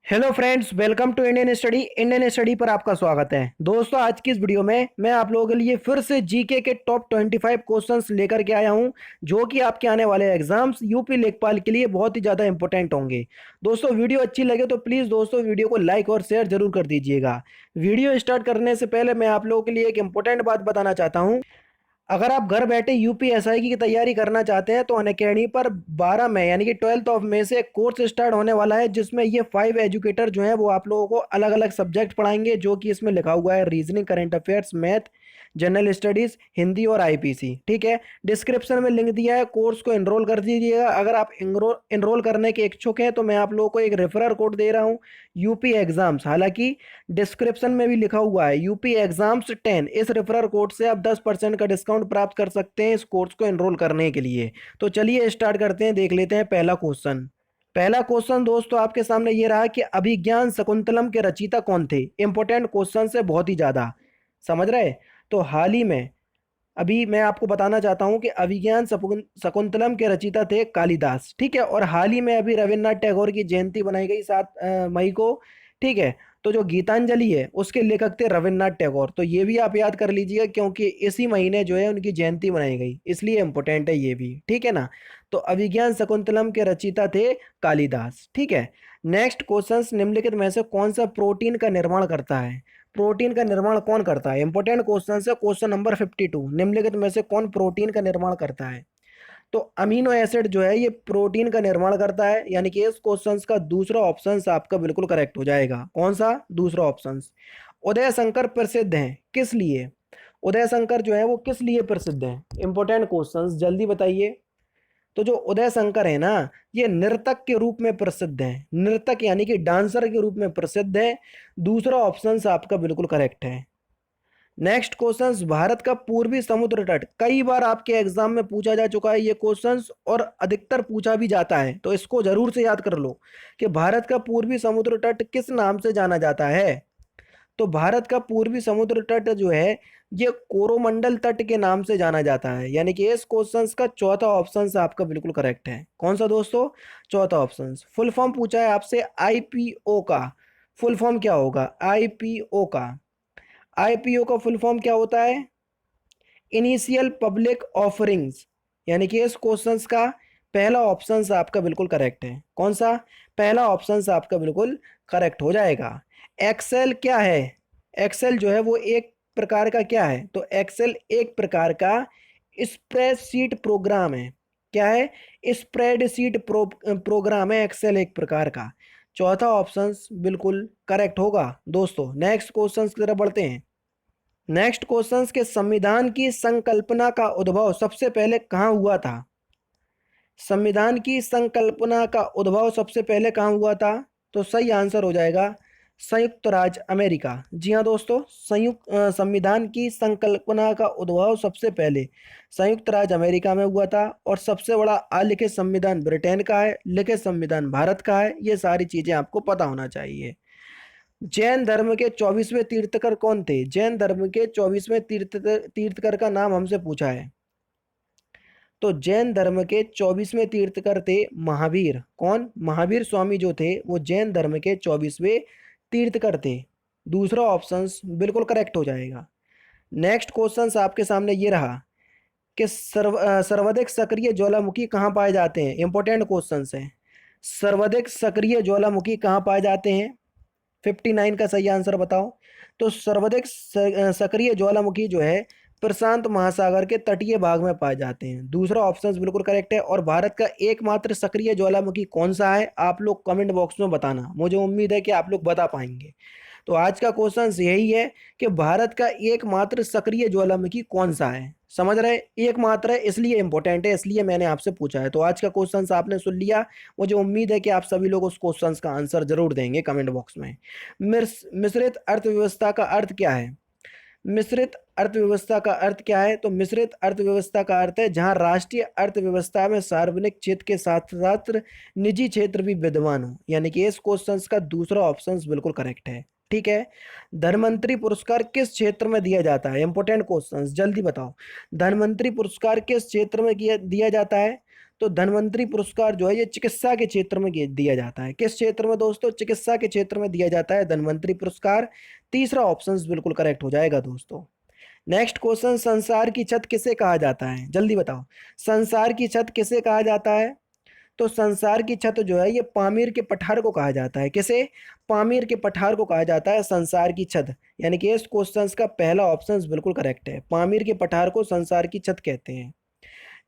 Hello friends, welcome to Indian study पर आपका स्वागत है। दोस्तों, आज की इस वीडियो में मैं आप लोगों के लिए फिर से जीके के टॉप 25 क्वेश्चंस लेकर के आया हूं, जो कि आपके आने वाले एग्जाम्स यूपी लेखपाल के लिए बहुत ही ज़्यादा इंपॉर्टेंट होंगे। दोस्तों, वीडियो अच्छी लगे तो प्लीज़ दोस्तों वीडियो को लाइक और शेयर जरूर कर दीजिएगा। वीडियो स्टार्ट करने से पहले मैं आप लोगों के लिए एक इंपॉर्टेंट बात बताना चाहता हूँ। अगर आप घर बैठे यूपीएसआई की तैयारी करना चाहते हैं तो अनअकैडमी पर 12 मई यानी कि 12 मई से एक कोर्स स्टार्ट होने वाला है, जिसमें ये 5 एजुकेटर जो हैं वो आप लोगों को अलग अलग सब्जेक्ट पढ़ाएंगे, जो कि इसमें लिखा हुआ है reasoning, current affairs, math, general studies, Hindi और आईपीसी। ठीक है, डिस्क्रिप्शन में लिंक दिया है, कोर्स को एनरोल कर दीजिएगा। अगर आप एनरोल करने के इच्छुक हैं तो मैं आप लोगों को एक रेफरल कोड दे रहा हूँ, यूपी एग्जाम्स। हालांकि डिस्क्रिप्शन में भी लिखा हुआ है यूपी एग्जाम्स 10। इस रेफरल कोड से आप 10% का डिस्काउंट प्राप्त कर सकते हैं इस कोर्स को एनरोल करने के लिए। तो चलिए स्टार्ट करते हैं, देख लेते हैं पहला क्वेश्चन। पहला क्वेश्चन दोस्तों आपके सामने ये रहा कि अभिज्ञान शकुंतलम के रचयिता कौन थे। इंपॉर्टेंट क्वेश्चन है, बहुत ही ज्यादा। समझ रहे? तो हाल ही में अभी मैं आपको बताना चाहता हूं कि अभिज्ञान शकुंतलम के रचयिता थे कालिदास। ठीक है, और हाल ही में अभी रविन्द्रनाथ टैगोर की जयंती बनाई गई 7 मई को। ठीक है, तो जो गीतांजलि है उसके लेखक थे रविन्द्रनाथ टैगोर। तो ये भी आप याद कर लीजिएगा, क्योंकि इसी महीने जो है उनकी जयंती मनाई गई, इसलिए इंपॉर्टेंट है ये भी। ठीक है ना? तो अभिज्ञान शकुंतलम के रचयिता थे कालिदास। ठीक है, नेक्स्ट क्वेश्चन, निम्नलिखित में से कौन सा प्रोटीन का निर्माण करता है? प्रोटीन का निर्माण कौन करता है? इंपॉर्टेंट क्वेश्चन है, क्वेश्चन नंबर 52। निम्नलिखित में से कौन प्रोटीन का निर्माण करता है? तो अमीनो एसिड जो है ये प्रोटीन का निर्माण करता है, यानी कि इस क्वेश्चन का दूसरा ऑप्शन आपका बिल्कुल करेक्ट हो जाएगा। कौन सा दूसरा ऑप्शन? उदय शंकर प्रसिद्ध हैं किस लिए? उदय शंकर जो है वो किस लिए प्रसिद्ध है? इंपॉर्टेंट क्वेश्चंस, जल्दी बताइए। तो जो उदय शंकर है ना, ये नर्तक के रूप में प्रसिद्ध है। नर्तक यानी कि डांसर के रूप में प्रसिद्ध है। दूसरा ऑप्शन आपका बिल्कुल करेक्ट है। नेक्स्ट क्वेश्चंस, भारत का पूर्वी समुद्र तट। कई बार आपके एग्जाम में पूछा जा चुका है ये क्वेश्चंस, और अधिकतर पूछा भी जाता है, तो इसको जरूर से याद कर लो कि भारत का पूर्वी समुद्र तट किस नाम से जाना जाता है। तो भारत का पूर्वी समुद्र तट जो है ये कोरोमंडल तट के नाम से जाना जाता है, यानी कि इस क्वेश्चन का चौथा ऑप्शन आपका बिल्कुल करेक्ट है। कौन सा दोस्तों? चौथा ऑप्शन। फुल फॉर्म पूछा है आपसे आईपीओ का, फुल फॉर्म क्या होगा आईपीओ का? आईपीओ का फुल फॉर्म क्या होता है? Initial public offerings. यानी कि इस क्वेश्चन का पहला ऑप्शन आपका बिल्कुल करेक्ट है। कौन सा? पहला ऑप्शन आपका बिल्कुल करेक्ट हो जाएगा। एक्सेल क्या है? एक्सेल जो है वो एक प्रकार का क्या है? तो एक्सेल एक प्रकार का स्प्रेडशीट प्रोग्राम है। क्या है? प्रोग्राम है एक्सेल एक प्रकार का। चौथा ऑप्शन बिल्कुल करेक्ट होगा। दोस्तों, नेक्स्ट क्वेश्चन की तरफ बढ़ते हैं। नेक्स्ट क्वेश्चन के संविधान की संकल्पना का उद्भव सबसे पहले कहाँ हुआ था? संविधान की संकल्पना का उद्भव सबसे पहले कहाँ हुआ था? तो सही आंसर हो जाएगा संयुक्त राज्य अमेरिका। जी हाँ दोस्तों, संविधान की संकल्पना का उद्भव सबसे पहले संयुक्त राज्य अमेरिका में हुआ था। और सबसे बड़ा अलिखित संविधान ब्रिटेन का है, लिखित संविधान भारत का है। ये सारी चीजें आपको पता होना चाहिए। जैन धर्म के 24वें तीर्थकर कौन थे? जैन धर्म के 24वें तीर्थकर का नाम हमसे पूछा है। तो जैन धर्म के 24वें तीर्थकर थे महावीर। कौन? महावीर स्वामी जो थे वो जैन धर्म के 24वें तीर्थकर थे। दूसरा ऑप्शन बिल्कुल करेक्ट हो जाएगा। नेक्स्ट क्वेश्चन आपके सामने ये रहा कि सर्वाधिक सक्रिय ज्वालामुखी कहाँ पाए जाते हैं? इंपॉर्टेंट क्वेश्चन है। सर्वाधिक सक्रिय ज्वालामुखी कहाँ पाए जाते हैं? 59 का सही आंसर बताओ। तो सर्वाधिक सक्रिय ज्वालामुखी जो है प्रशांत महासागर के तटीय भाग में पाए जाते हैं। दूसरा ऑप्शन बिल्कुल करेक्ट है। और भारत का एकमात्र सक्रिय ज्वालामुखी कौन सा है? आप लोग कमेंट बॉक्स में बताना, मुझे उम्मीद है कि आप लोग बता पाएंगे। तो आज का क्वेश्चन यही है कि भारत का एकमात्र सक्रिय ज्वालामुखी कौन सा है। समझ रहे? एकमात्र है, इसलिए इंपॉर्टेंट है, इसलिए मैंने आपसे पूछा है। तो आज का क्वेश्चन आपने सुन लिया। मुझे उम्मीद है कि आप सभी लोग उस क्वेश्चन का आंसर जरूर देंगे कमेंट बॉक्स में। मिश्रित अर्थव्यवस्था का अर्थ क्या है? मिश्रित अर्थव्यवस्था का अर्थ क्या है? तो मिश्रित अर्थव्यवस्था का अर्थ है जहां राष्ट्रीय अर्थव्यवस्था में सार्वजनिक क्षेत्र के साथ साथ निजी क्षेत्र भी विद्यमान हो। यानी कि इस क्वेश्चन का दूसरा ऑप्शन बिल्कुल करेक्ट है। ठीक है, धनवंतरी पुरस्कार किस क्षेत्र में दिया जाता है? इंपॉर्टेंट क्वेश्चन, जल्दी बताओ। धनवंतरी पुरस्कार किस क्षेत्र में दिया जाता है? तो धन्वंतरी पुरस्कार जो है ये चिकित्सा के क्षेत्र में दिया जाता है। किस क्षेत्र में दोस्तों? चिकित्सा के क्षेत्र में दिया जाता है धन्वंतरी पुरस्कार। तीसरा ऑप्शन बिल्कुल करेक्ट हो जाएगा दोस्तों। नेक्स्ट क्वेश्चन, संसार की छत किसे कहा जाता है? जल्दी बताओ, संसार की छत किसे कहा जाता है? तो संसार की छत जो है ये पामीर के पठार को कहा जाता है। किसे? पामीर के पठार को कहा जाता है संसार की छत। यानी कि इस क्वेश्चन का पहला ऑप्शन बिल्कुल करेक्ट है, पामीर के पठार को संसार की छत कहते हैं।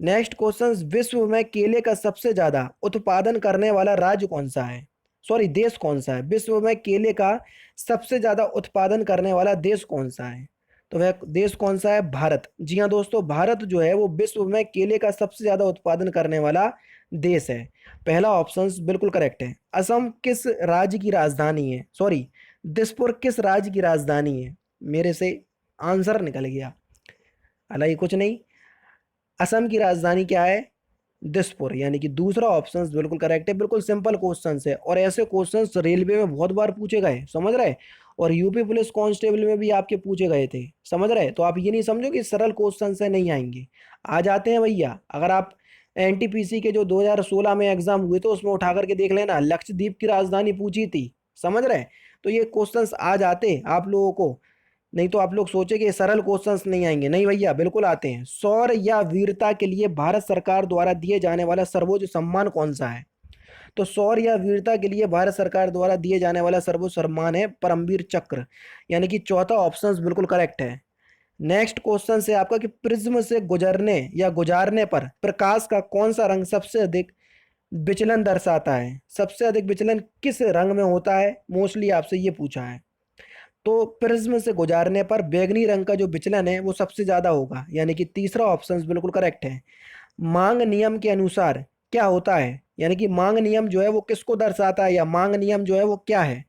नेक्स्ट क्वेश्चन, विश्व में केले का सबसे ज्यादा उत्पादन करने वाला राज्य कौन सा है? सॉरी, देश कौन सा है? विश्व में केले का सबसे ज्यादा उत्पादन करने वाला देश कौन सा है? तो वह देश कौन सा है? भारत। जी हाँ दोस्तों, भारत जो है वो विश्व में केले का सबसे ज्यादा उत्पादन करने वाला देश है। पहला ऑप्शन बिल्कुल करेक्ट है। असम किस राज्य की राजधानी है? सॉरी, दिसपुर किस राज्य की राजधानी है? मेरे से आंसर निकल गया, हालांकि कुछ नहीं। असम की राजधानी क्या है? दिसपुर। यानी कि दूसरा ऑप्शन बिल्कुल करेक्ट है। बिल्कुल सिंपल क्वेश्चन है और ऐसे क्वेश्चंस रेलवे में बहुत बार पूछे गए, समझ रहे? और यूपी पुलिस कांस्टेबल में भी आपके पूछे गए थे, समझ रहे? तो आप ये नहीं समझो कि सरल क्वेश्चन से नहीं आएंगे, आ जाते हैं भैया। अगर आप एनटीपीसी के जो 2016 में एग्जाम हुए थे उसमें उठा करके देख लेना, लक्षद्वीप की राजधानी पूछी थी, समझ रहे? तो ये क्वेश्चंस आ जाते आप लोगों को। नहीं तो आप लोग सोचे कि सरल क्वेश्चंस नहीं आएंगे, नहीं भैया बिल्कुल आते हैं। शौर्य या वीरता के लिए भारत सरकार द्वारा दिए जाने वाला सर्वोच्च सम्मान कौन सा है? तो शौर्य या वीरता के लिए भारत सरकार द्वारा दिए जाने वाला सर्वोच्च सम्मान है परमवीर चक्र। यानी कि चौथा ऑप्शन बिल्कुल करेक्ट है। नेक्स्ट क्वेश्चन से आपका कि प्रिज्म से गुजरने या गुजारने पर प्रकाश का कौन सा रंग सबसे अधिक विचलन दर्शाता है? सबसे अधिक विचलन किस रंग में होता है? मोस्टली आपसे ये पूछा है। तो प्रिज्म से गुजारने पर बैगनी रंग का जो विचलन है वो सबसे ज्यादा होगा। यानी कि तीसरा ऑप्शन बिल्कुल करेक्ट है। मांग नियम के अनुसार क्या होता है? यानी कि मांग नियम जो है वो किसको दर्शाता है, या मांग नियम जो है वो क्या है?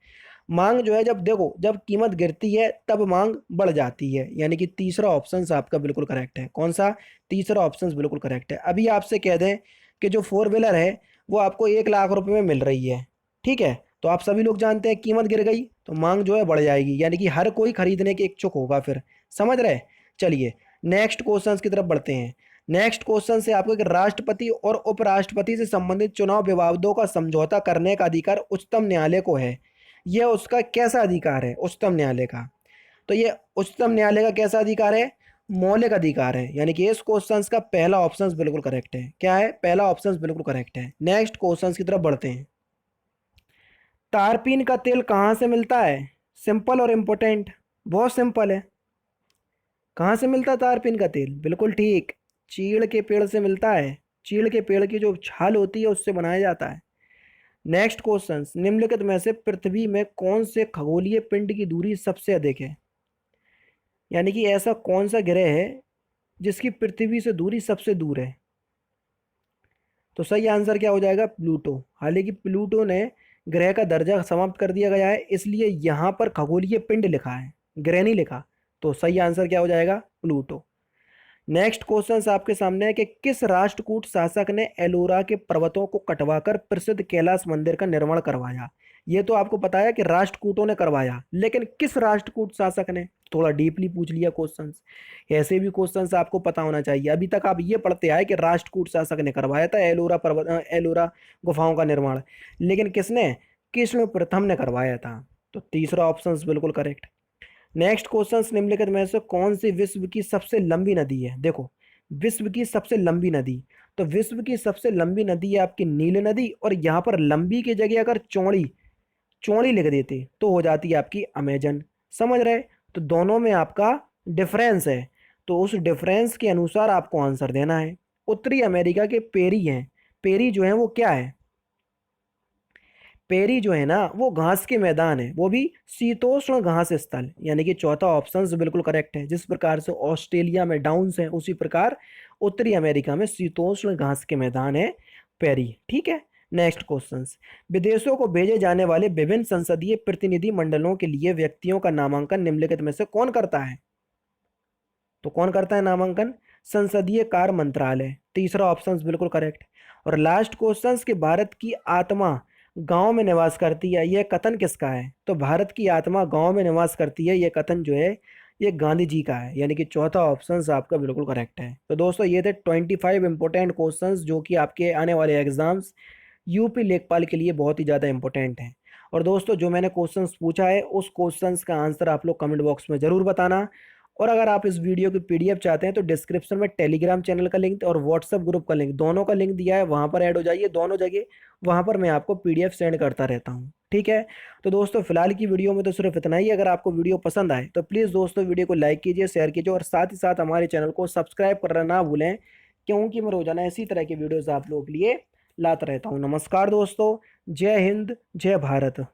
मांग जो है, जब देखो जब कीमत गिरती है तब मांग बढ़ जाती है। यानी कि तीसरा ऑप्शन आपका बिल्कुल करेक्ट है। कौन सा? तीसरा ऑप्शन बिल्कुल करेक्ट है। अभी आपसे कह दें कि जो फोर व्हीलर है वो आपको 1 लाख रुपए में मिल रही है, ठीक है? तो आप सभी लोग जानते हैं कीमत गिर गई तो मांग जो है बढ़ जाएगी, यानी कि हर कोई खरीदने के इच्छुक होगा फिर, समझ रहे? चलिए नेक्स्ट क्वेश्चन की तरफ बढ़ते हैं। नेक्स्ट क्वेश्चन से आपको कि राष्ट्रपति और उपराष्ट्रपति से संबंधित चुनाव विवादों का समझौता करने का अधिकार उच्चतम न्यायालय को है। यह उसका कैसा अधिकार है उच्चतम न्यायालय का? तो ये उच्चतम न्यायालय का कैसा अधिकार है? मौलिक अधिकार है। यानी कि इस क्वेश्चन का पहला ऑप्शन बिल्कुल करेक्ट है। क्या है? पहला ऑप्शन बिल्कुल करेक्ट है। नेक्स्ट क्वेश्चन की तरफ बढ़ते हैं। तारपीन का तेल कहाँ से मिलता है? सिंपल और इम्पोर्टेंट, बहुत सिंपल है। कहाँ से मिलता है तारपीन का तेल? बिल्कुल ठीक, चीड़ के पेड़ से मिलता है। चीड़ के पेड़ की जो छाल होती है उससे बनाया जाता है। नेक्स्ट क्वेश्चन, निम्नलिखित में से पृथ्वी में कौन से खगोलीय पिंड की दूरी सबसे अधिक है? यानी कि ऐसा कौन सा ग्रह है जिसकी पृथ्वी से दूरी सबसे दूर है? तो सही आंसर क्या हो जाएगा? प्लूटो। हालांकि प्लूटो ने ग्रह का दर्जा समाप्त कर दिया गया है, इसलिए यहाँ पर खगोलीय पिंड लिखा है, ग्रह नहीं लिखा। तो सही आंसर क्या हो जाएगा? प्लूटो। नेक्स्ट क्वेश्चन आपके सामने है कि किस राष्ट्रकूट शासक ने एलोरा के पर्वतों को कटवाकर प्रसिद्ध कैलाश मंदिर का निर्माण करवाया? ये तो आपको पता है कि राष्ट्रकूटों ने करवाया, लेकिन किस राष्ट्रकूट शासक ने? थोड़ा डीपली पूछ लिया क्वेश्चंस। ऐसे भी क्वेश्चंस आपको पता होना चाहिए। अभी तक आप ये पढ़ते आए कि राष्ट्रकूट शासक ने करवाया था एलोरा पर्वत एलोरा गुफाओं का निर्माण, लेकिन किसने? कृष्ण प्रथम ने करवाया था। तो तीसरा ऑप्शन बिल्कुल करेक्ट। नेक्स्ट क्वेश्चन, निम्नलिखित में से कौन सी विश्व की सबसे लंबी नदी है? देखो, विश्व की सबसे लंबी नदी, तो विश्व की सबसे लंबी नदी है आपकी नील नदी। और यहाँ पर लंबी की जगह अगर चौड़ी चौड़ी लिख देते तो हो जाती है आपकी अमेजन, समझ रहे? तो दोनों में आपका डिफरेंस है, तो उस डिफरेंस के अनुसार आपको आंसर देना है। उत्तरी अमेरिका के पेरी हैं, पेरी जो है वो क्या है? पेरी जो है ना वो घास के मैदान है, वो भी शीतोष्ण घास स्थल। यानी कि चौथा ऑप्शन बिल्कुल करेक्ट है। जिस प्रकार से ऑस्ट्रेलिया में डाउन्स है उसी प्रकार उत्तरी अमेरिका में शीतोष्ण घास के मैदान है पेरी, ठीक है? नेक्स्ट क्वेश्चन, विदेशों को भेजे जाने वाले विभिन्न संसदीय प्रतिनिधि मंडलों के लिए व्यक्तियों का नामांकन निम्नलिखित में से कौन करता है? तो कौन करता है नामांकन? संसदीय कार्य मंत्रालय। तीसरा ऑप्शन बिल्कुल करेक्ट। और लास्ट क्वेश्चन कि भारत की आत्मा गांव में निवास करती है, यह कथन किसका है? तो भारत की आत्मा गांव में निवास करती है, यह कथन जो है ये गांधी जी का है, यानी कि चौथा ऑप्शन आपका बिल्कुल करेक्ट है। तो दोस्तों ये थे 25 इंपॉर्टेंट क्वेश्चंस जो कि आपके आने वाले एग्जाम्स यूपी लेखपाल के लिए बहुत ही ज़्यादा इंपॉर्टेंट हैं। और दोस्तों जो मैंने क्वेश्चंस पूछा है उस क्वेश्चंस का आंसर आप लोग कमेंट बॉक्स में ज़रूर बताना। और अगर आप इस वीडियो की पीडीएफ चाहते हैं तो डिस्क्रिप्शन में टेलीग्राम चैनल का लिंक और व्हाट्सएप ग्रुप का लिंक, दोनों का लिंक दिया है, वहाँ पर ऐड हो जाइए दोनों जगह। वहाँ पर मैं आपको पीडीएफ सेंड करता रहता हूँ, ठीक है। तो दोस्तों फिलहाल की वीडियो में तो सिर्फ इतना ही। अगर आपको वीडियो पसंद आए तो प्लीज़ दोस्तों वीडियो को लाइक कीजिए, शेयर कीजिए और साथ ही साथ हमारे चैनल को सब्सक्राइब करना ना भूलें, क्योंकि मैं रोजाना इसी तरह की वीडियोस आप लोगों के लिए लाता रहता हूँ। नमस्कार दोस्तों, जय हिंद, जय भारत।